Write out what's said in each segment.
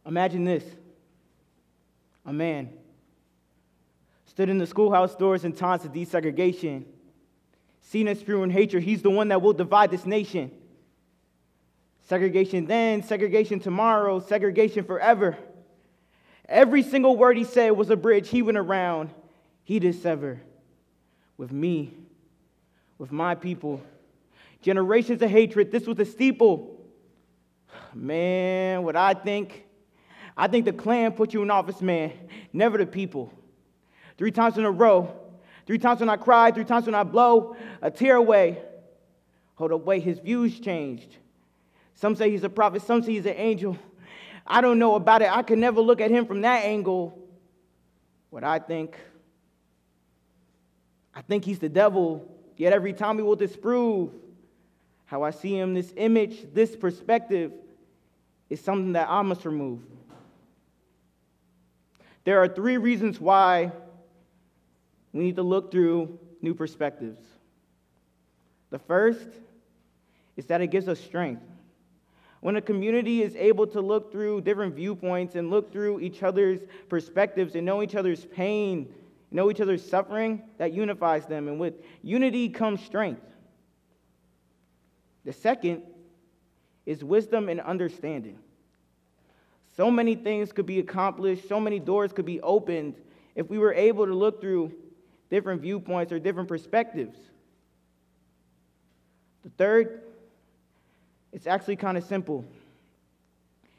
Imagine this. A man stood in the schoolhouse doors in times of desegregation, seen as spewing hatred. He's the one that will divide this nation. Segregation then, segregation tomorrow, segregation forever. Every single word he said was a bridge he went around, he did sever. With me, with my people, generations of hatred, this was a steeple. Man, what I think the Klan put you in office, man, never the people. 3 times in a row, 3 times when I cried, 3 times when I blow a tear away. Hold up, wait, his views changed. Some say he's a prophet, some say he's an angel. I don't know about it. I can never look at him from that angle. What I think he's the devil, yet every time he will disprove how I see him, this image, this perspective is something that I must remove. There are 3 reasons why we need to look through new perspectives. The first is that it gives us strength. When a community is able to look through different viewpoints and look through each other's perspectives and know each other's pain, know each other's suffering, that unifies them. And with unity comes strength. The second is wisdom and understanding. So many things could be accomplished, so many doors could be opened if we were able to look through different viewpoints or different perspectives. The third, it's actually kind of simple.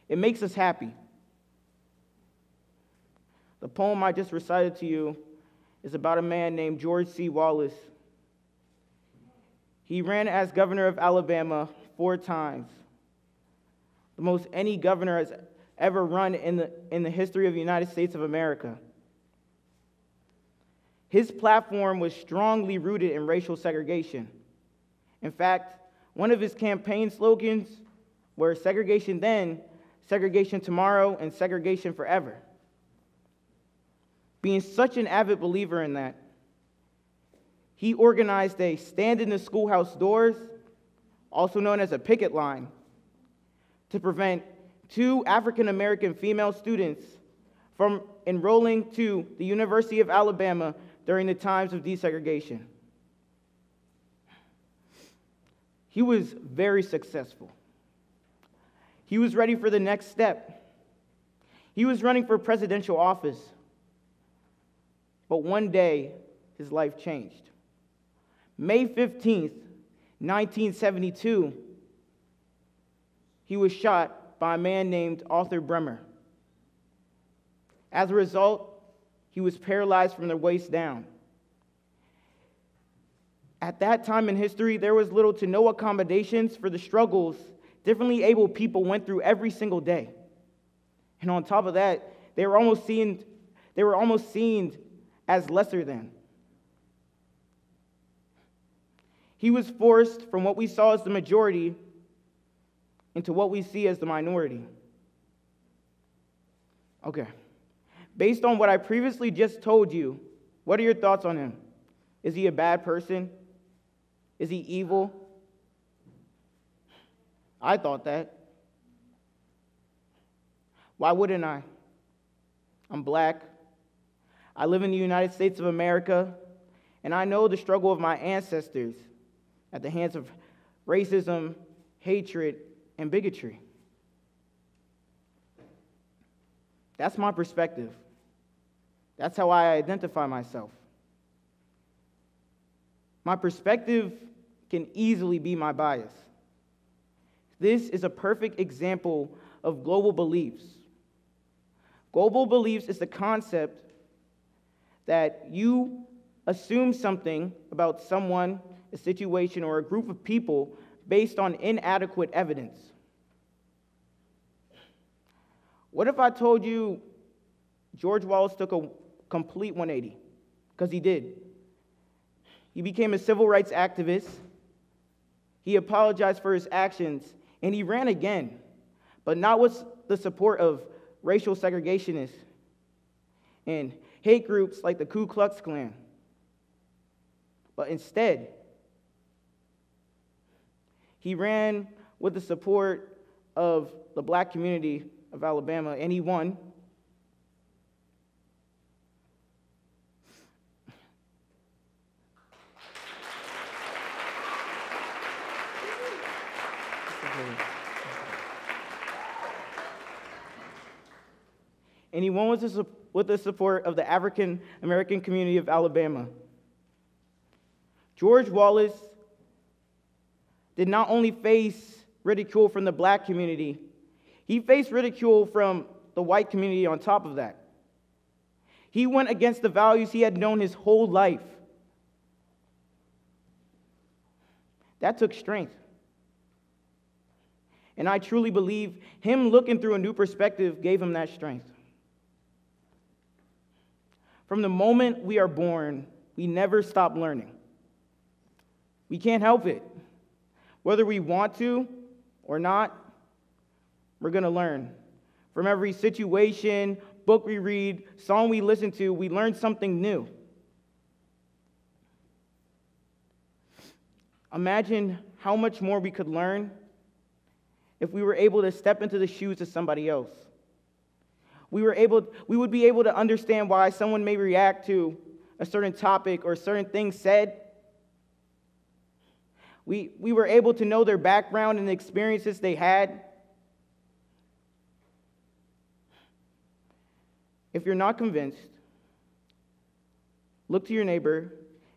It makes us happy. The poem I just recited to you is about a man named George Wallace. He ran as governor of Alabama 4 times, the most any governor has ever run in the history of the United States of America. His platform was strongly rooted in racial segregation. In fact, one of his campaign slogans were segregation then, segregation tomorrow, and segregation forever. Being such an avid believer in that, he organized a stand in the schoolhouse doors, also known as a picket line, to prevent 2 African-American female students from enrolling to the University of Alabama during the times of desegregation. He was very successful. He was ready for the next step. He was running for presidential office. But one day, his life changed. May 15th, 1972, he was shot by a man named Arthur Bremer. As a result, he was paralyzed from the waist down. At that time in history, there was little to no accommodations for the struggles differently able people went through every single day. And on top of that, they were almost seen as lesser than. He was forced from what we saw as the majority into what we see as the minority. Okay. Based on what I previously just told you, what are your thoughts on him? Is he a bad person? Is he evil? I thought that. Why wouldn't I? I'm black. I live in the United States of America, and I know the struggle of my ancestors at the hands of racism, hatred, and bigotry. That's my perspective. That's how I identify myself. My perspective can easily be my bias. This is a perfect example of global beliefs. Global beliefs is the concept that you assume something about someone, a situation, or a group of people based on inadequate evidence. What if I told you George Wallace took a complete 180? Because he did. He became a civil rights activist. He apologized for his actions, and he ran again, but not with the support of racial segregationists and hate groups like the Ku Klux Klan, but instead, he ran with the support of the black community of Alabama, and he won. And he won with the support of the African American community of Alabama. George Wallace did not only face ridicule from the black community, he faced ridicule from the white community on top of that. He went against the values he had known his whole life. That took strength. And I truly believe him looking through a new perspective gave him that strength. From the moment we are born, we never stop learning. We can't help it. Whether we want to or not, we're going to learn. From every situation, book we read, song we listen to, we learn something new. Imagine how much more we could learn if we were able to step into the shoes of somebody else. We would be able to understand why someone may react to a certain topic or certain things said. We were able to know their background and the experiences they had. If you're not convinced, look to your neighbor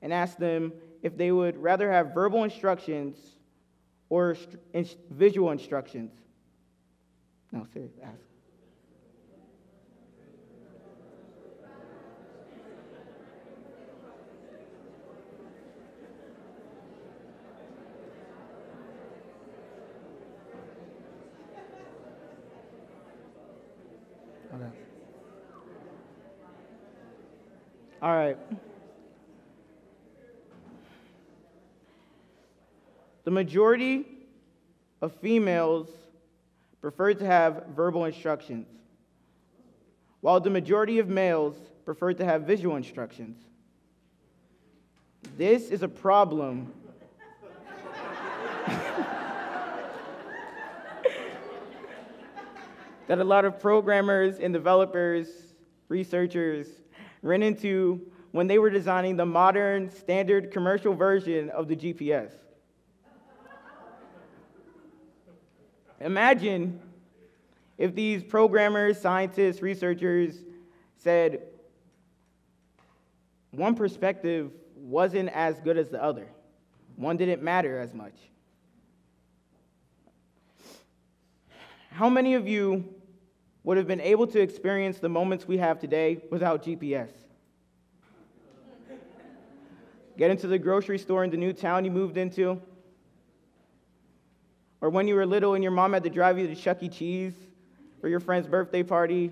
and ask them if they would rather have verbal instructions or visual instructions. No, seriously, ask. Okay. All right. The majority of females prefer to have verbal instructions, while the majority of males prefer to have visual instructions. This is a problem that a lot of programmers and developers, researchers, ran into when they were designing the modern, standard commercial version of the GPS. Imagine if these programmers, scientists, researchers said one perspective wasn't as good as the other. One didn't matter as much. How many of you would have been able to experience the moments we have today without GPS? Get into the grocery store in the new town you moved into? Or when you were little and your mom had to drive you to Chuck E. Cheese for your friend's birthday party?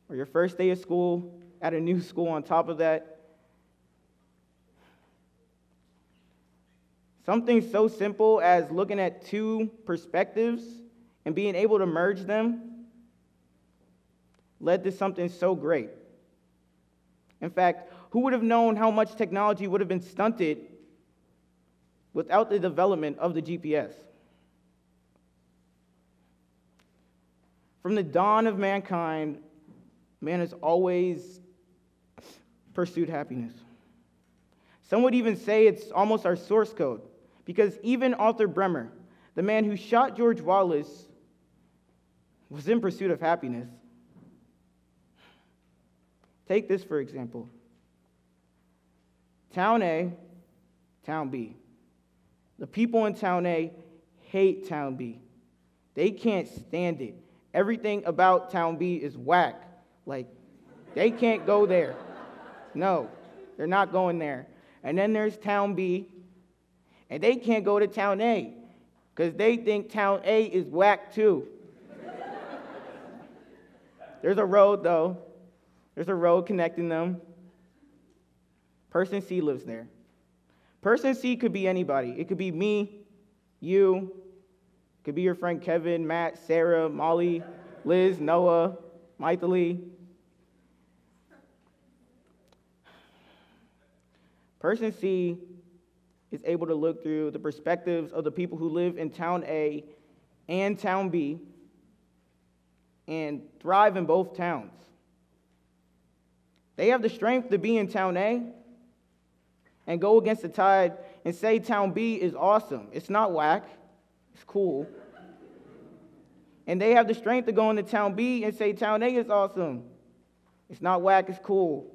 Or your first day of school at a new school on top of that? Something so simple as looking at two perspectives and being able to merge them led to something so great. In fact, who would have known how much technology would have been stunted without the development of the GPS? From the dawn of mankind, man has always pursued happiness. Some would even say it's almost our source code, because even Arthur Bremer, the man who shot George Wallace, was in pursuit of happiness. Take this for example. Town A, Town B. The people in Town A hate Town B. They can't stand it. Everything about Town B is whack. Like, they can't go there. No, they're not going there. And then there's Town B, and they can't go to Town A because they think Town A is whack too. There's a road, though. There's a road connecting them. Person C lives there. Person C could be anybody. It could be me, you. It could be your friend Kevin, Matt, Sarah, Molly, Liz, Noah, Maithili. Person C is able to look through the perspectives of the people who live in Town A and Town B and thrive in both towns. They have the strength to be in Town A and go against the tide and say Town B is awesome. It's not whack. It's cool. And they have the strength to go into Town B and say Town A is awesome. It's not whack. It's cool.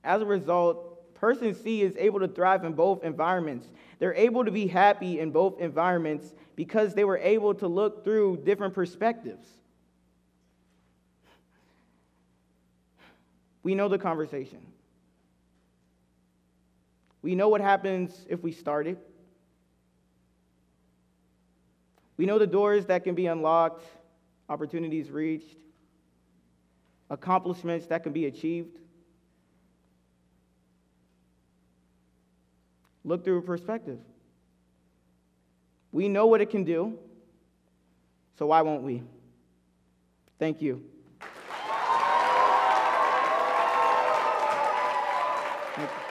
As a result, person C is able to thrive in both environments. They're able to be happy in both environments because they were able to look through different perspectives. We know the conversation. We know what happens if we start it. We know the doors that can be unlocked, opportunities reached, accomplishments that can be achieved. Look through a perspective. We know what it can do, so why won't we? Thank you. Thank you.